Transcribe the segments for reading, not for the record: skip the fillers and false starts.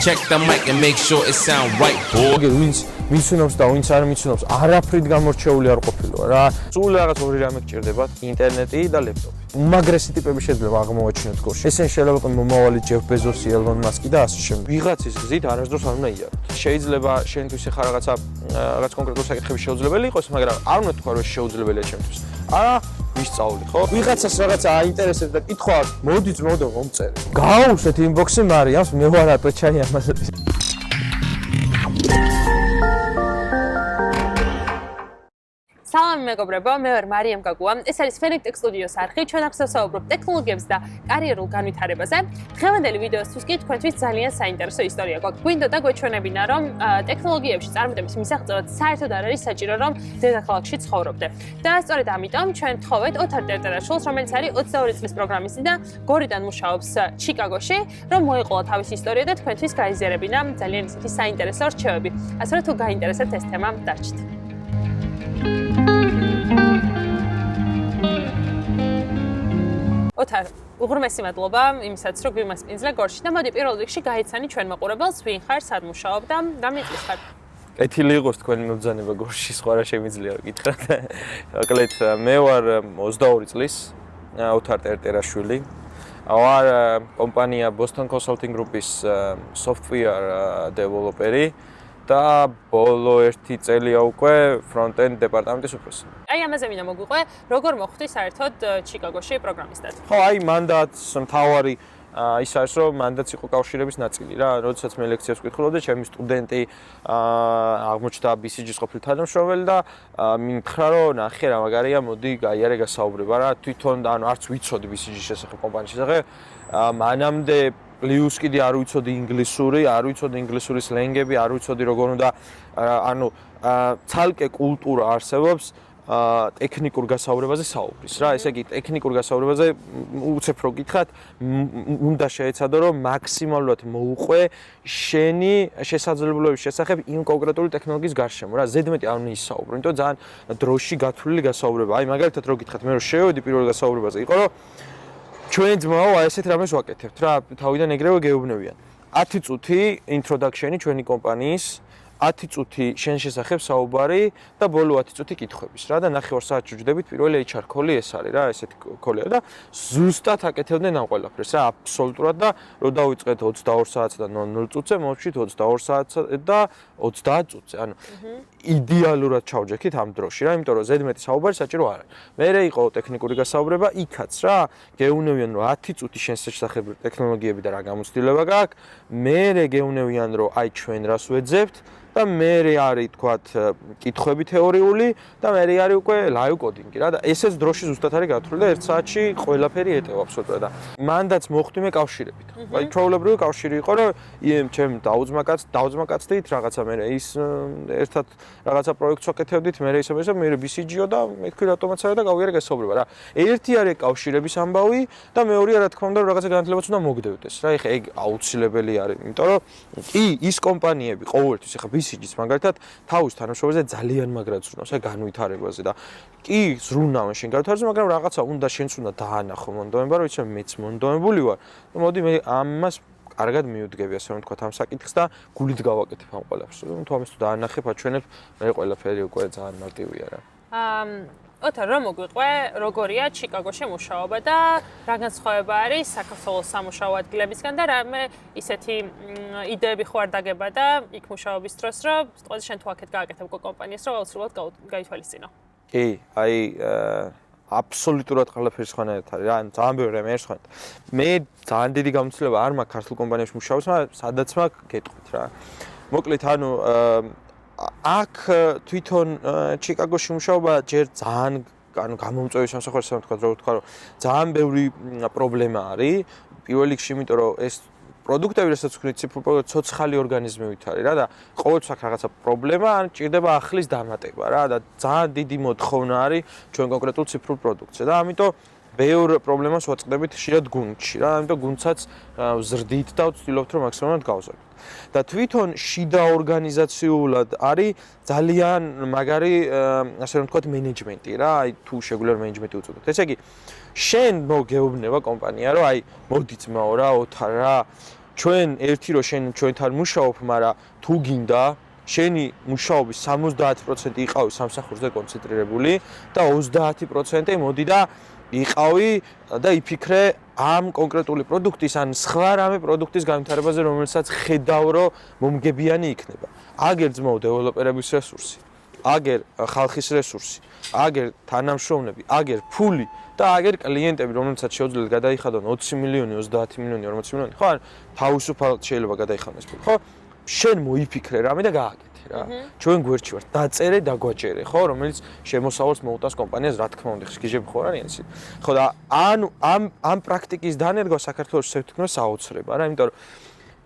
check the mic and make sure it sound right, boy. ვინც მიცნობს და ვინც არ მიცნობს, არაფრით გამორჩეული არ ყოფილა რა. სულ რაღაც ორი რამე გჭირდებათ, ინტერნეტი და ლეპტოპი. უმაგრესი ტიპები შეიძლება აღმოვაჩინოთ გორში. ესენ შეიძლება იყოს მომავალი ჯეფ ბეზოსი, ელონ მასკი და ასე შემდეგ. ვიღაცის გზით არასდროს არ უნდა იაროთ. შეიძლება შენთვის ახლა რაღაც კონკრეტულ საკითხები შეუძლებელი იყოს, მაგრამ არ უნდა თქვა რომ შეუძლებელია ჩემთვის. არა ვისწავლი, ხო? ვიღაცას რაღაცა აინტერესებს და კითხვა აქვს, მოდი ძმაოდო მომწერე. გააუშვეთ ინბოქსი მარიამს, მე ვარ ატო ჩაი ამაზე. Salam მეგობრებო, მე ვარ მარიამ გაგუა. ეს არის Fennec-ის სტუდიოს არხი. ჩვენ ახლა ვსაუბრობ ტექნოლოგიებზე და კარიერულ განვითარებაზე. დღევანდელი ვიდეოსთვის კი თქვენთვის ძალიან საინტერესო ისტორია გვაქვს. გვინდოდა გვეჩვენებინა, რომ ტექნოლოგიებში წარმატების მისაღწევად საერთოდ არ არის საჭირო, რომ დედაქალაქში ცხოვრობდე. და სწორედ ამიტომ ჩვენ ვთხოვეთ ოთარ ტერტერაშვილს, რომელიც არის 22 წლის პროგრამისტი და გორიდან მუშაობს ჩიკაგოში, რომ მოეყოლა თავისი ისტორია და თქვენთვის გაიზიარებინა ძალიან ისეთი საინტერესო რჩევები. ასე რომ თუ გაინტერესებთ ეს თემა, დარჩით. ოთარ, უღრმესი მადლობა იმისაც, რომ გვიმასპინძლა გორში და მოდი პირველ რიგში გაიცანი ჩვენ მაყურებელს, ვინ ხარ, სად მუშაობ და რამდენი წლის ხარ? ეთილი იყოს თქვენი მობრძანება გორში, სხვა რა შემიძლია გითხრათ. მოკლედ, მე ვარ 22 წლის, ოთარ ტერტერაშვილი. ვარ კომპანია Boston Consulting Group-ის software დეველოპერი. და ბოლო 1 წელია უკვე front-end დეპარტამენტის უფროსი. აი ამაზე მინდა მოგვიყვე, როგორ მოხვდი საერთოდ ჩიკაგოში პროგრამისტად? ხო, აი მანდატს მთავარი ის არის, რომ მანდატს იყო კავშირების ნაწილი რა. როდესაც მე ლექციებს ვკითხულობდი, ჩემი სტუდენტი აღმოჩნდა BCG-ის ყოფილი თანამშრომელი და მითხრა, რომ ნახე რა მაგარია, მოდი გაიარე გასაუბრება რა. თვითონ ანუ არც ვიცოდი BCG-ის შესახებ, კომპანიის შესახებ. მანამდე პლუს კიდე არ ვიცოდი ინგლისური, არ ვიცოდი ინგლისური სლენგები, არ ვიცოდი როგორ უნდა ანუ ცალკე კულტურა არსებობს ტექნიკურ გასაუბრებაზე საუბრის რა. ესე იგი ტექნიკურ გასაუბრებაზე უცებ რო გითხრათ, უნდა შეეცადო რომ მაქსიმალურად მოუყვე შენი შესაძლებლობების შესახებ იმ კონკრეტული ტექნოლოგიის გარშემო რა. ზედმეტი არ უნდა ისაუბრო, იმიტომ ძალიან დროში გათვლილი გასაუბრება. აი მაგალითად რო გითხრათ, მე რო შევედი პირველ გასაუბრებაზე, იყო რომ ჩვენ ძმაო აი ესეთ რამეს ვაკეთებთ რა, თავიდან ეგრევე გეუბნებიან. 10 წუთი introduction-ი ჩვენი კომპანიის, 10 წუთი შენ შესახებ საუბარი და ბოლო 10 წუთი კითხვების რა და ნახევარ საათში ვჯდებით პირველი HR call-ი ეს არის რა, ესეთი call-ია და ზუსტად აკეთებდნენ ამ ყველაფერს რა, აბსოლუტურად და რო დავიწყეთ 22 საათს და 00 წუთზე, მოვშით 22 საათს და 30 წუთზე. ანუ იდეალურად ჩავჯექით ამ დროში რა, იმიტომ რომ ზედმეტი საუბარი საჭირო არ არის. მერე იყო ტექნიკური გასაუბრება, იქაც რა, გეუნებიან რომ 10 წუთი შენ შესახებ ტექნოლოგიები და რა გამოცდილება გაქვს, მერე გეუნებიან რომ აი ჩვენ რას ვეძებთ და მერე არის თქვათ კითხვები თეორიული და მერე არის უკვე live coding-ი რა და ესეც დროში ზუსტად არის გათვლილი და 1 საათში ყველაფერი ეტევა აბსოლუტურად და მანდაც მოხვდი მე კავშირებით. აი ჩვეულებრივი კავშირი იყო რომ ჩემ დაუძმაკაცდით რაღაცა მერე ის ერთად რაღაცა პროექტს ვაკეთებდით, მერე ისე მერე BCG-ო და მე თქვი ავტომატსა და გავიარე გასაუბრება რა. ერთი არის კავშირების ამბავი და მეორეა რა თქმა უნდა რომ რაღაცა განათლებაც უნდა მოგდევდეს რა. ეხა ეგ აუცილებელი არის, იმიტომ რომ კი ის კომპანიები ყოველთვის ეხა BCG-ს მაგალითად თავის თანამშრომელზე ძალიან მაგრად ზრუნავს აი განვითარებაზე და კი ზრუნავენ შენ განვითარებაზე, მაგრამ რაღაცა უნდა შენც უნდა დაანახო მონდომება, რომ იცი მეც მონდომებული ვარ. მოდი მე ამას კარგად მივდგები, ასე რომ ვთქვათ, ამ საკითხს და გულით გავაკეთებ ამ ყველაფერს. თუ ამას თუ დაანახებ, აჩვენებ, მე ყველაფერი უკვე ძალიან მარტივია რა. ოთარ, რომ მოგვიყვე, როგორია ჩიკაგოში მუშაობა და რა განსხვავება არის საქართველოს სამუშაო ადგილებისგან და რამე ისეთი იდეები ხო არ დაგება და იქ მუშაობის დროს, რომ სწორედ შენ თუ აქეთ გააკეთებ კომპანიას, რომ აუცილებლად გაითვალისწინო. კი, აი აბსოლუტურად ყველაფერი სხვანაირად არის რა, ძალიან ბევრი რამე არის სხვანაირად. მე ძალიან დიდი გამოცდილება არ მაქვს ქართულ კომპანიაში მუშაობს, მაგრამ სადაც მაქვს გეტყვით რა. მოკლედ, ანუ აქ თვითონ ჩიკაგოში მუშაობა ჯერ ძალიან ანუ გამომწვევი სამსახურს ასე ვთქვათ, რომ ძალიან ბევრი პრობლემა არის. პირველ რიგში, იმიტომ რომ ეს პროდუქტები, რასაც ვქნით, ციფრულ პროდუქტებს, ცოცხალი ორგანიზმებით არის რა და ყოველთვის აქ რაღაცა პრობლემა, ან ჭირდება ახლის დამატება რა და ძალიან დიდი მოთხოვნა არის ჩვენ კონკრეტულ ციფრულ პროდუქტზე და ამიტომ ბევრ პრობლემას ვაწყდებით ხშირად გუნდში რა, ამიტომ გუნდსაც ვზრდით და ვცდილობთ რომ მაქსიმალურად გავზარდოთ. და თვითონ შიდა ორგანიზაციულად არის ძალიან მაგარი, ასე რომ ვთქვათ, მენეჯმენტი რა, აი თუ შეგვიძლია მენეჯმენტი უწოდოთ. ესე იგი, შენ მოგეუბნება კომპანია, რომ აი მოდი ძმაო რა, ოთარ რა, ჩვენ ერთი რო შენ ჩვენთან მუშაობ, მაგრამ თუ გინდა შენი მუშაობის 70% იყავი სამსახურზე კონცენტრირებული და 30% მოდი და იყავი და იფიქრე ამ კონკრეტული პროდუქტის ან სხვა რამე პროდუქტის განვითარებაზე, რომელსაც ხედავ, რომ მომგებიანი იქნება. აგერ ძმაო დეველოპერების რესურსი, აგერ ხალხის რესურსი, აგერ თანამშრომლები, აგერ ფული და აგერ კლიენტები, რომელსაც შეუძლიათ გადაიხადონ 20 მილიონი, 30 მილიონი, 40 მილიონი, ხო? ან თავისუფალ შეიძლება გადაიხადოს ფული, ხო? შენ მოიფიქრე რამე და გააკეთე რა. ჩვენ გვერდში ვართ, დაწერე და გვაჭერე, ხო, რომელიც შემოსავალს მოუტანს კომპანიას, რა თქმა უნდა, ხსგიჟები ხო არიან ისე. ხო და ანუ ამ პრაქტიკის დანერგვა საქართველოს თითქმის აუცილებლია რა, იმიტომ რომ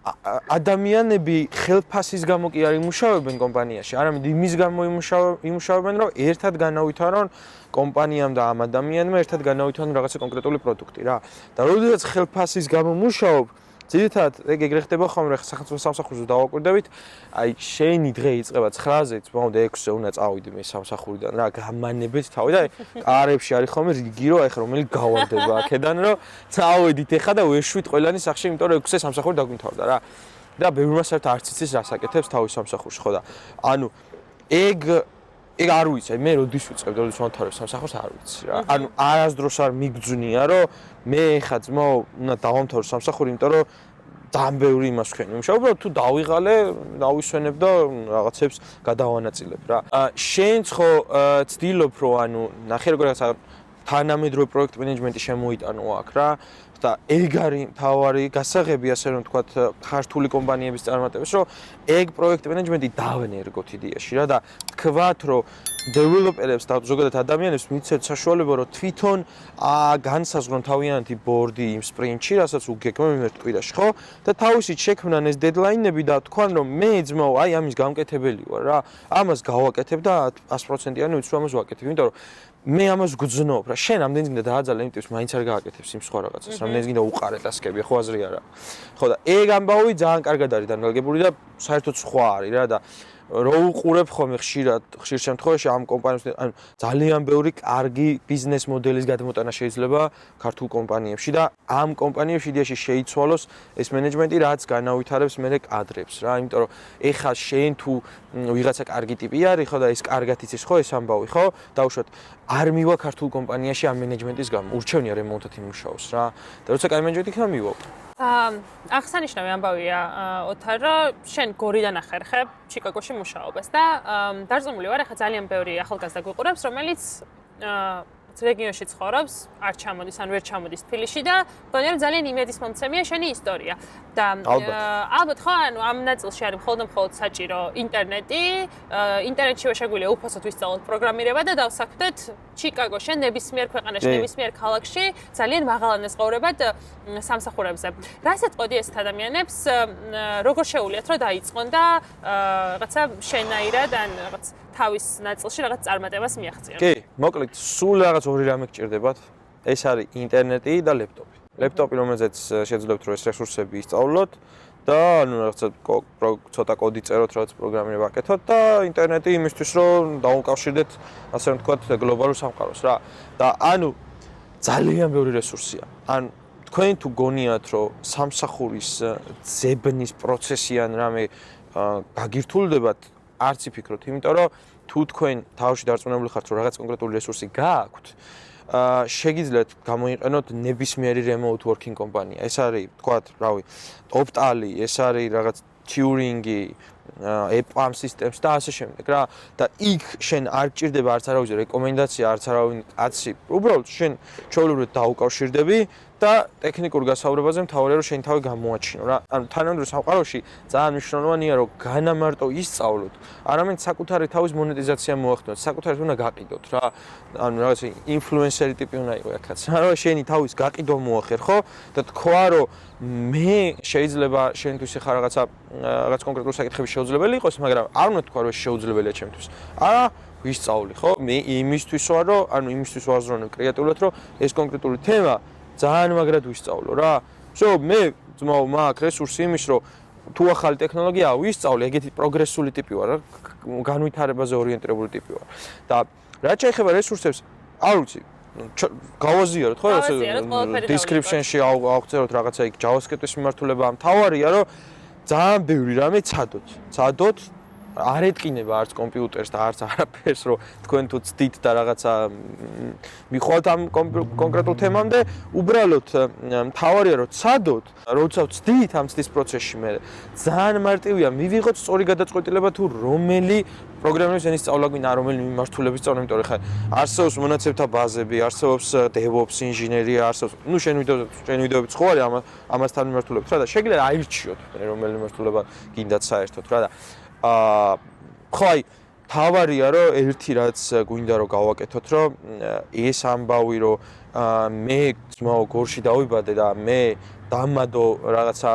ადამიანები ხელფასის გამო კი არ იმუშავებენ კომპანიაში, არამედ იმის გამო იმუშავებენ, რომ ერთად განავითარონ კომპანიამ და ამ ადამიანმა ერთად განავითარონ რაღაცა კონკრეტული პროდუქტი რა. და როდესაც ხელფასის გამო მუშაობ, ძირითადად ეგრე ხდება ხოლმე, ხა სახელმწიფო სამსახურზე დავაკვირდებით, აი შენი დღე იწყება 9-ზე, მოვიდა 6-ზე უნდა წავიდე მე სამსახურიდან რა, გამანებეთ თავი და კარებში არის ხოლმე რიგი რომ ეხლა რომელი გავარდება აქედან რომ წავედით ეხლა და ვეშვით ყველანი სახში, იმიტომ რომ 6-ზე სამსახური დაგვიმთავრდა რა. და ბევრმა საერთოდ არც იცის რას აკეთებს თავის სამსახურში, ხო და ანუ ეგ არ ვიცი, მე როდის ვიწყებ, როდის ვამთავრებ სამსახურს არ ვიცი რა. ანუ არასდროს არ მიგძვნია, რომ მე ხა ძმაო უნდა დავამთავრე სამსახური, იმიტომ რომ ძალიან ბევრი იმას ვქენი. უბრალოდ თუ დავიღალე, დავისვენებ და რაღაცებს გადავანაწილებ რა. შენც ხო ცდილობ, რომ ანუ ნახე როგორ თანამედროვე პროექტ მენეჯმენტი შემოიტანო აქ რა. და ეგ არის მთავარი გასაღები, ასე რომ ვთქვათ, ქართული კომპანიების წარმატების, რომ ეგ პროექტ მენეჯმენტი დავენერგოთ იდეაში რა და თქვათ, რომ დეველოპერებს და ზოგადად ადამიანებს მიცეთ საშუალება, რომ თვითონ განსაზღვრონ თავიანთი ბორდი იმ სპრინტში, რასაც უგეგმავენ ერთ კვირაში, ხო? და თავისით შექმნან ეს დედლაინები და თქვან, რომ მე ძმაო, აი ამის გამკეთებელი ვარ რა. ამას გავაკეთებ და 100%-იანი ვიცი ამას ვაკეთებ, იმიტომ რომ მე ამას გძნობ რა. შენ ამდენს გინდა დააძალე, იმიტომ რომ მაინც არ გააკეთებს იმ სხვა რაღაცას. ამდენს გინდა უყარე ტასკები, ხო აზრი არა. ხო და ეგ ამბავი ძალიან კარგად არის დანალგებული და საერთოდ სხვა არის რა და რო უყურებ ხოლმე ხშირ შემთხვევაში ამ კომპანიებს, ანუ ძალიან ბევრი კარგი ბიზნეს მოდელის გადმოტანა შეიძლება ქართულ კომპანიებში და ამ კომპანიებში იდეაში შეიცვალოს ეს მენეჯმენტი, რაც განავითარებს მერე კადრებს რა, იმიტომ რომ ეხა შენ თუ ვიღაცა კარგი ტიპი არის, ხო და ეს კარგად იცის ხო ეს ამბავი, ხო? დაუშვათ არ მივა ქართულ კომპანიაში ამ მენეჯმენტის გამო. ურჩევნია რემონტად იმუშაოს რა. და როცა კაი მენეჯმენტი იქნება მივა. აღსანიშნავი ამბავია ოთარ, რომ შენ გორიდან ახერხებ ჩიკაგოში მუშაობას და დარწმუნებული ვარ, ახლა ძალიან ბევრი ახალგაზრდა გვიყურებს, რომელიც რეგიონში ცხოვრობს, არ ჩამოდის, ან ვერ ჩამოდის თბილისში და მგონია რომ ძალიან იმედის მომცემია შენი ისტორია. და ალბათ ხო, ანუ ამ ნაწილში არის მხოლოდ საჭირო ინტერნეტი, ინტერნეტში შეგვიძლია უფასოდ ვისწავლოთ პროგრამირება და დავსაქმდეთ ჩიკაგოში, ნებისმიერ ქვეყანაში, ნებისმიერ ქალაქში ძალიან მაღალანაზღაურებად სამსახურებზე. რას ეტყოდი ეს ადამიანებს, როგორ შეუძლიათ რომ დაიწყონ და რაღაცა შენაირად ან რაღაც თავის ნაწილში რაღაც წარმატებას მიაღწიონ? კი, მოკლედ, სულ რაღაც ორი რამე გჭირდებათ. ეს არის ინტერნეტი და ლეპტოპი. ლეპტოპი, რომელზეც შეძლებთ რომ ეს რესურსები ისწავლოთ და ანუ რაღაცა ცოტა კოდი წეროთ, რაღაც პროგრამირება აკეთოთ და ინტერნეტი იმისთვის რომ დაუკავშირდეთ, ასე რომ ვთქვათ, გლობალურ სამყაროს რა. და ანუ ძალიან ბევრი რესურსია. ან თქვენ თუ გონიათ რომ სამსახურის ძებნის პროცესი ან რამე გაგირთულდებათ, არც იფიქროთ, იმიტომ რომ თუ თქვენ თავში დარწმუნებული ხართ რომ რაღაც კონკრეტული რესურსი გააქვთ, შეგიძლიათ გამოიყენოთ ნებისმიერი remote working კომპანია. ეს არის, თქვათ, რავი, ოპტალი, ეს არის რაღაც Turing-ი, EPAM სისტემს და ასე შემდეგ რა. და იქ შენ არ ჭირდება არც არავის რეკომენდაცია, არც არავინ კაცი. უბრალოდ შენ ჩვეულებრივად დაუკავშირდები და ტექნიკურ გასაუბრებაზე მთავარია რომ შენ თავი გამოაჩინო რა. ანუ თანამედროვე სამყაროში ძალიან მნიშვნელოვანია რომ განამარტო ისწავლოთ, არამედ საკუთარი თავის მონეტიზაცია მოახდინოთ, საკუთარი უნდა გაყიდოთ რა. ანუ რაღაცა ინფლუენსერი ტიპი უნდა იყოს აქაც. რა შენი თავის გაყიდვა მოახერ ხო? და თქვა რომ მე შეიძლება შენთვის ხარ რაღაც კონკრეტულ საკითხებში შეუძლებელი იყოს, მაგრამ არ უნდა თქვა რომ შეუძლებელია ჩემთვის. არა, ვისწავლი ხო? მე იმისთვის ვარ რომ, ანუ იმისთვის ვაზროვნებ კრეატიულად რომ ეს კონკრეტული თემა ძალიან მაგრად ვისწავლო რა. მე ძმაო მაქვს რესურსი იმის რომ თუ ახალი ტექნოლოგიაა ვისწავლე, ეგეთი პროგრესული ტიპი ვარ რა, განვითარებაზე ორიენტირებული ტიპი ვარ. და რაც შეეხება რესურსებს, არ ვიცი, გავაზიაროთ ხო ესე description-ში ავწეროთ რაღაცა იქ JavaScript-ის მიმართულება. მთავარია რომ ძალიან ბევრი რამე ცადოთ არ ეტყინება არც კომპიუტერს და არც არაფერს რომ თქვენ თუ ცდით და რაღაცა მიხვალთ ამ კონკრეტულ თემამდე უბრალოდ მთავარია რომ ცადოთ როცა ცდით ამ ცდის პროცესში მე ძალიან მარტივია მივიღოთ სწორი გადაწყვეტილება თუ რომელი პროგრამების ენის სწავლა გვინდა რომელი მიმართულების სწავლა იმიტომ რომ ხა არსებობს მონაცემთა ბაზები არსებობს DevOps ინჟინერია არსებობს ნუ შენ ვიდეოებიც ხო არის ამასთან მიმართულებით რა და შეგიძლიათ აირჩიოთ რომელი მიმართულება გინდათ საერთოდ რა და ხო აი თავარია რომ ერთი რაც გვინდა რომ გავაკეთოთ რომ ეს ამბავი რომ მე ძმაო გორში დავიბადე და მე დამადო რაღაცა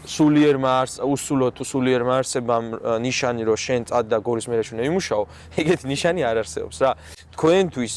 უსულო თუ სულიერმა არსებამ ნიშანი რომ შენ წად და გორის მერეში უნდა იმუშაო ეგეთი ნიშანი არ არსებობს რა თქვენთვის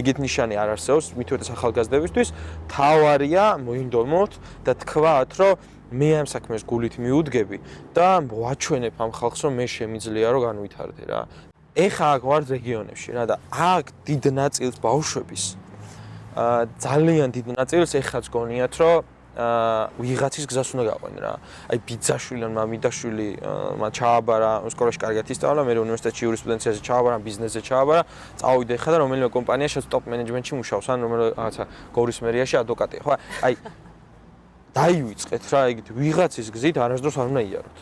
ეგეთი ნიშანი არ არსებობს მithuetes ახალგაზრდებისთვის თავარია მოინდომოთ და თქვათ რომ მე ამ საქმეს გულით მიუდგები და ვაჩვენებ ამ ხალხს რომ მე შემიძლია რომ განვითარდე რა. ეხა აქ ვარ რეგიონებში რა და აქ დიდ ნაწილს ბავშვების ძალიან დიდ ნაწილს ეხაც გონიათ რომ ვიღაცის გზას უნდა გაყვენ რა. აი ბიძაშვილი ან მამიდაშვილი მათ ჩააბარა სკოლაში კარგად ისწავლა, მე უნივერსიტეტში იურისპრუდენციაზე ჩააბარა, ბიზნესზე ჩააბარა, წავიდა ხა და რომელიმე კომპანიაში ტოპ მენეჯმენტში მუშაობს, ან რაღაცა გორის მერიაში ადვოკატია. ხო აი დაივიწყეთ რა ეგეთ ვიღაცის გზით არასდროს არ უნდა იაროთ.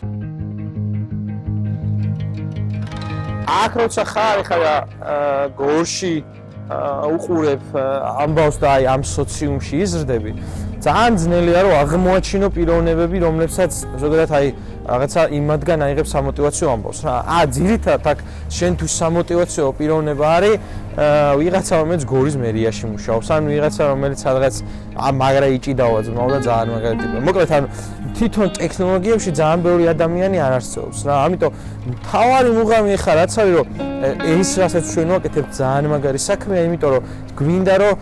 აქ როცა ხარ ხა გორში უყურებ ამბავს და აი ამ სოციუმში იზრდები ძალიან ძნელია რომ აღმოაჩინო პიროვნებები რომლებსაც ზოგადად აი რაღაცა იმათგან აიღებს სამოტივაციო ამბავს რა. ძირითადად აქ შენთვის სამოტივაციო პიროვნება არის ვიღაცა რომელიც გორის მერიაში მუშაობს ან ვიღაცა რომელიც სადღაც მაგრა იჭიდავა ძმაო და ძალიან მაგარი ტიპია. მოკლედ ანუ თვითონ ტექნოლოგიებში ძალიან ბევრი ადამიანი არ არსებობს რა. ამიტომ მთავარი მუღამი ხარ რაც არის რომ ეს რასაც ჩვენ ვაკეთებთ ძალიან მაგარი საქმეა, იმიტომ რომ გვინდა რომ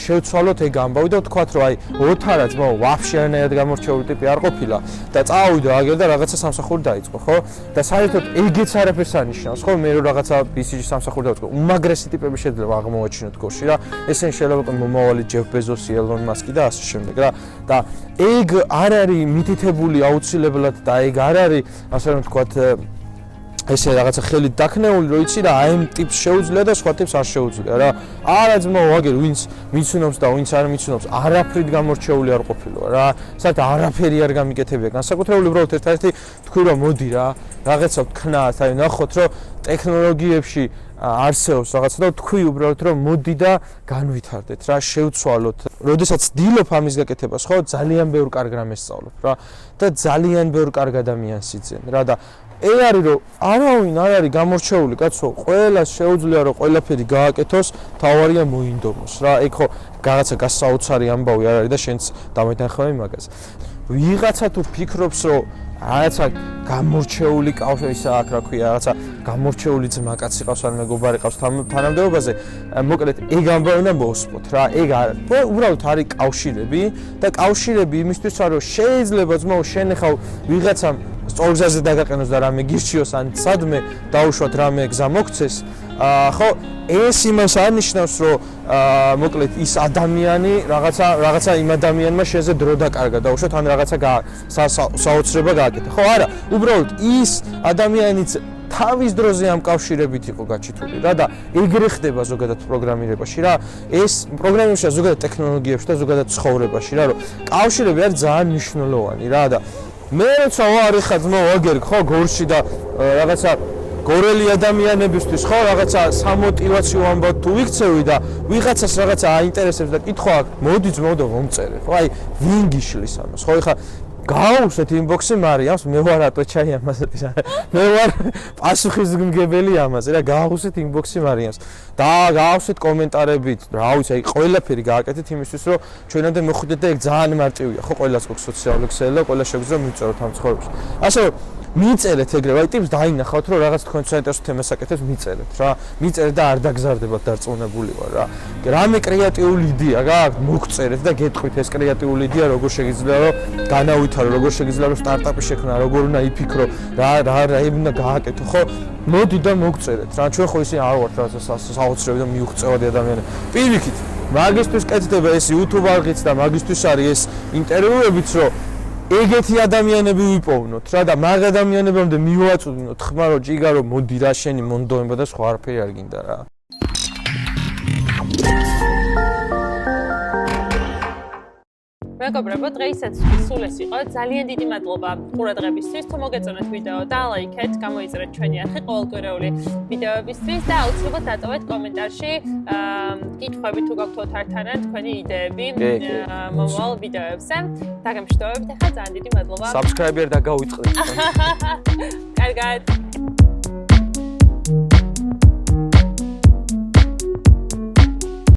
შევცვალოთ ეგ ამბავი და ვთქვათ რომ აი ოთარა ძმაო ვაფშე არანაირად გამორჩეული ტიპი არ ყოფილა და წავიდა აგერ და რაღაცა სამსახური დაიწყო ხო? და საერთოდ ეგეც არაფერს ანიშნავს ხო? მე რომ რაღაცა BCG სამსახური დაიწყო, უმაგრესი ტიპები შეიძლება აღმოვაჩინოთ გორში რა. ესენი შეიძლება მომავალი ჯეფ ბეზოსი, ელონ მასკი და ასე შემდეგ რა. და ეგ არ არის მითითებული აუცილებლად და ეგ არ არის ასე რომ ვთქვათ ესე რაღაცა ხელით დაქნეული რომ იცი რა აი ამ ტიპს შეუძლია და სხვა ტიპს არ შეუძლია რა. არა ძმაო აგერ ვინც მიცნობს და ვინც არ მიცნობს არაფრით გამორჩეული არ ყოფილოა რა. საერთოდ არაფერი არ გამიკეთებია. განსაკუთრებული უბრალოდ ერთ-ერთი თქვი რომ მოდი რა რაღაცა ვთქნათ აი ნახოთ რომ ტექნოლოგიებში არსებობს რაღაცა და თქვი უბრალოდ რომ მოდი და განვითარდეთ რა შევცვალოთ. როდესაც დილობ ამის გაკეთებას ხო ძალიან ბევრ კარგ რამეს სწავლობ რა და ძალიან ბევრ კარგ ადამიანს იძენ რა და ეგ არის რომ არავინ არ არის გამორჩეული კაცო, ყველას შეუძლია რომ ყველაფერი გააკეთოს, თავარია მოინდომოს რა. ეგ ხო რაღაცა გასაოცარი ამბავი არ არის და შენც დამეთანხმები მაგას. ვიღაცა თუ ფიქრობს რომ რაღაცა გამორჩეული კავშირი ისა აქ რა ქვია, რაღაცა გამორჩეული ძმაკაცი ყავს ან მეგობარი ყავს თანამდებობაზე, მოკლედ ეგ ამბავი უნდა მოსპოთ რა. ეგ უბრალოდ არის კავშირები და კავშირები იმისთვის რომ შეიძლება ძმაო შენ ხა ვიღაცამ სწორგზაზე დაგაყენოს და რამე გირჩიოს ან სადმე დაუშვათ რამე გზა მოგცეს ხო ეს იმას არნიშნავს რომ მოკლედ ის ადამიანი რაღაცა იმ ადამიანმა შეზე დრო დაკარგა დაუშვათ ან რაღაცა საოცრება გააკეთა ხო არა უბრალოდ ის ადამიანიც თავის დროზე ამ კავშირებით იყო გაჩითული რა და ეგრე ხდება ზოგადად პროგრამირებაში რა ეს პროგრამირებაში ზოგადად ტექნოლოგიებში და ზოგადად ცხოვრებაში რა რომ კავშირები არის ძალიან მნიშვნელოვანი რა და მე როცა ვარ ხა ძმაო აგერ ხო გორში და რაღაცა გორელი ადამიანებისთვის ხო რაღაცა სამოტივაციო ამბავ თუ ვიქცევი და ვიღაცას რაღაცა აინტერესებს და კითხვა აქვს მოდი ძმაო და მომწერე ხო აი ვინ გიშლის ამას ხო ხა გააუსეთ ინბოქსი მარიამს მე ვარ ატოჩაი ამაზე მე ვარ პასუხისმგებელი ამაზე რა გააუსეთ ინბოქსი მარიამს და გააუსეთ კომენტარებით რა ვიცი აი ყველაფერი გააკეთეთ იმისთვის რომ ჩვენამდე მოხვიდეთ და ეგ ძალიან მარტივია ხო ყველას გვაქვს სოციალური ქსელი და ყველა შეგვიძლია მივწეროთ ამ ცხოვრებას ასე მიწერეთ ეგრევე, აი ტიპს დაინახავთ, რომ რაღაც თქვენ საინტერესო თემას აკეთებს, მიწერეთ რა. მიწერეთ და არ დაგზარდებათ დარწმუნებული ვარ რა. რამე კრეატიული იდეა გააქვთ, მოგწერეთ და გეტყვით ეს კრეატიული იდეა როგორ შეგიძლია რომ განავითარო, როგორ შეგიძლია რომ სტარტაპი შექმნა, როგორ უნდა იფიქრო, რა უნდა გააკეთო, ხო? მოდი და მოგწერეთ რა. ჩვენ ხო ისე არ ვართ რა საოცრები და მიუღწევადი ადამიანები. პირიქით, მაგისტვის კეთდება ეს YouTube არღიც და მაგისტვის არის ეს ინტერვიუებიც, რომ ეგეთი ადამიანები ვიპოვნოთ რა და მაგ ადამიანებამდე მივაწვდინოთ ხმა რომ ჯიგა რომ მოდი რა შენი მონდომება და სხვა არაფერი არ გინდა რა. მეგობრებო, დღეისაც სულ ეს იყო. ძალიან დიდი მადლობა ყურადღებისთვის. თუ მოგეწონათ ვიდეო და ლაიქეთ, გამოიწერეთ ჩვენი არხი ყოველკვირეული ვიდეოებისთვის და აუცილებლად დატოვეთ კომენტარში კითხვები თუ გაქვთ ოთართანან თქვენი იდეები მომავალ ვიდეოებზე. დაგემშვიდობებით ახლა ძალიან დიდი მადლობა. Subscribe-ი არ დაგავიწყდეთ. კარგად.